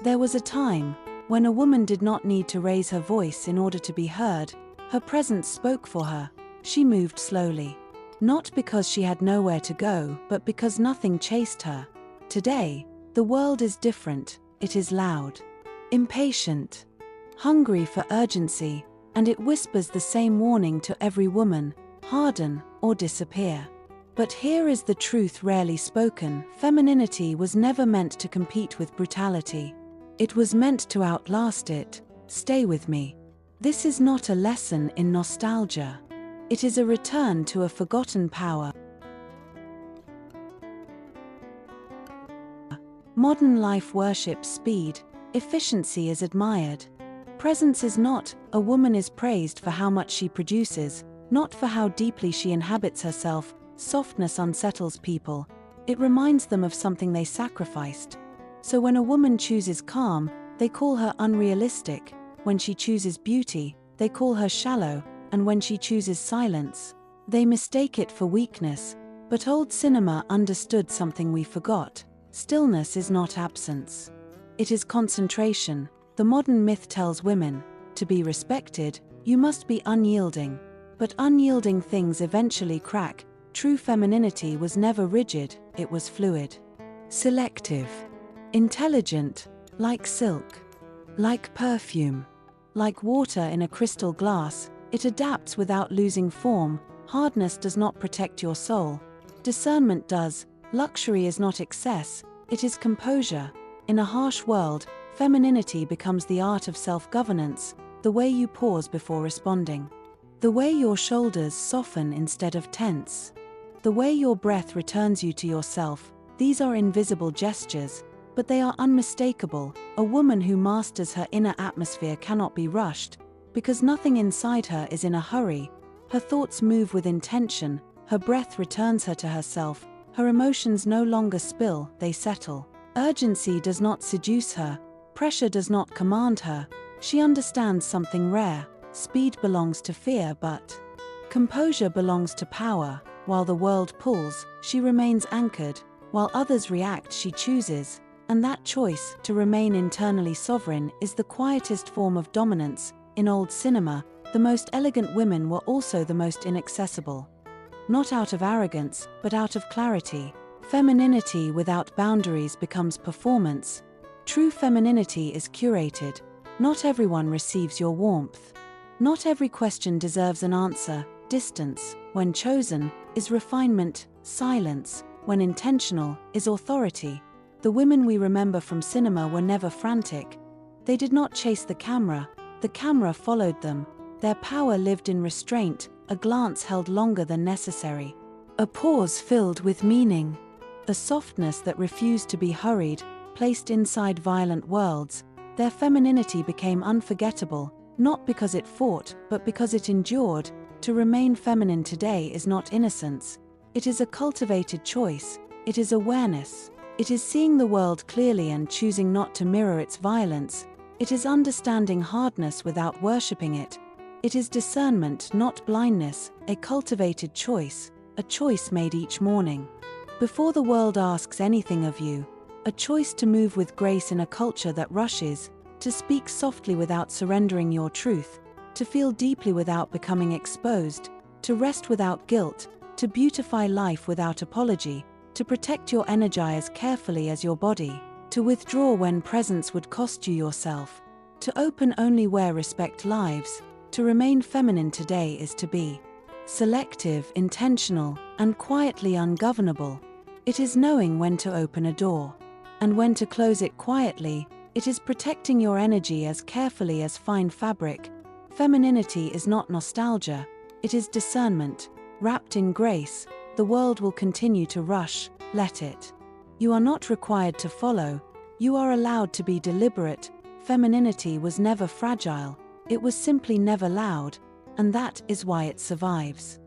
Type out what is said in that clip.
There was a time when a woman did not need to raise her voice in order to be heard. Her presence spoke for her. She moved slowly. Not because she had nowhere to go, but because nothing chased her. Today, the world is different. It is loud, impatient, hungry for urgency, and it whispers the same warning to every woman: harden or disappear. But here is the truth rarely spoken: femininity was never meant to compete with brutality. It was meant to outlast it. Stay with me. This is not a lesson in nostalgia. It is a return to a forgotten power. Modern life worships speed. Efficiency is admired. Presence is not. A woman is praised for how much she produces, not for how deeply she inhabits herself. Softness unsettles people. It reminds them of something they sacrificed. So when a woman chooses calm, they call her unrealistic. When she chooses beauty, they call her shallow. And when she chooses silence, they mistake it for weakness. But old cinema understood something we forgot. Stillness is not absence. It is concentration. The modern myth tells women, to be respected, you must be unyielding. But unyielding things eventually crack. True femininity was never rigid, it was fluid. Selective. Intelligent, like silk. Like perfume. Like water in a crystal glass, it adapts without losing form. Hardness does not protect your soul. Discernment does. Luxury is not excess, it is composure. In a harsh world, femininity becomes the art of self-governance, the way you pause before responding. The way your shoulders soften instead of tense. The way your breath returns you to yourself. These are invisible gestures, but they are unmistakable. A woman who masters her inner atmosphere cannot be rushed, because nothing inside her is in a hurry. Her thoughts move with intention, her breath returns her to herself, her emotions no longer spill, they settle. Urgency does not seduce her, pressure does not command her. She understands something rare: speed belongs to fear, but composure belongs to power. While the world pulls, she remains anchored. While others react, she chooses. And that choice, to remain internally sovereign, is the quietest form of dominance. In old cinema, the most elegant women were also the most inaccessible. Not out of arrogance, but out of clarity. Femininity without boundaries becomes performance. True femininity is curated. Not everyone receives your warmth. Not every question deserves an answer. Distance, when chosen, is refinement. Silence, when intentional, is authority. The women we remember from cinema were never frantic. They did not chase the camera followed them. Their power lived in restraint, a glance held longer than necessary. A pause filled with meaning. A softness that refused to be hurried, placed inside violent worlds. Their femininity became unforgettable, not because it fought, but because it endured. To remain feminine today is not innocence. It is a cultivated choice. It is awareness. It is seeing the world clearly and choosing not to mirror its violence. It is understanding hardness without worshipping it. It is discernment, not blindness, a cultivated choice, a choice made each morning. Before the world asks anything of you, a choice to move with grace in a culture that rushes, to speak softly without surrendering your truth, to feel deeply without becoming exposed, to rest without guilt, to beautify life without apology, to protect your energy as carefully as your body, to withdraw when presence would cost you yourself, to open only where respect lives. To remain feminine today is to be selective, intentional, and quietly ungovernable. It is knowing when to open a door and when to close it quietly. It is protecting your energy as carefully as fine fabric. Femininity is not nostalgia, it is discernment. Wrapped in grace, the world will continue to rush, let it. You are not required to follow, you are allowed to be deliberate. Femininity was never fragile, it was simply never loud, and that is why it survives.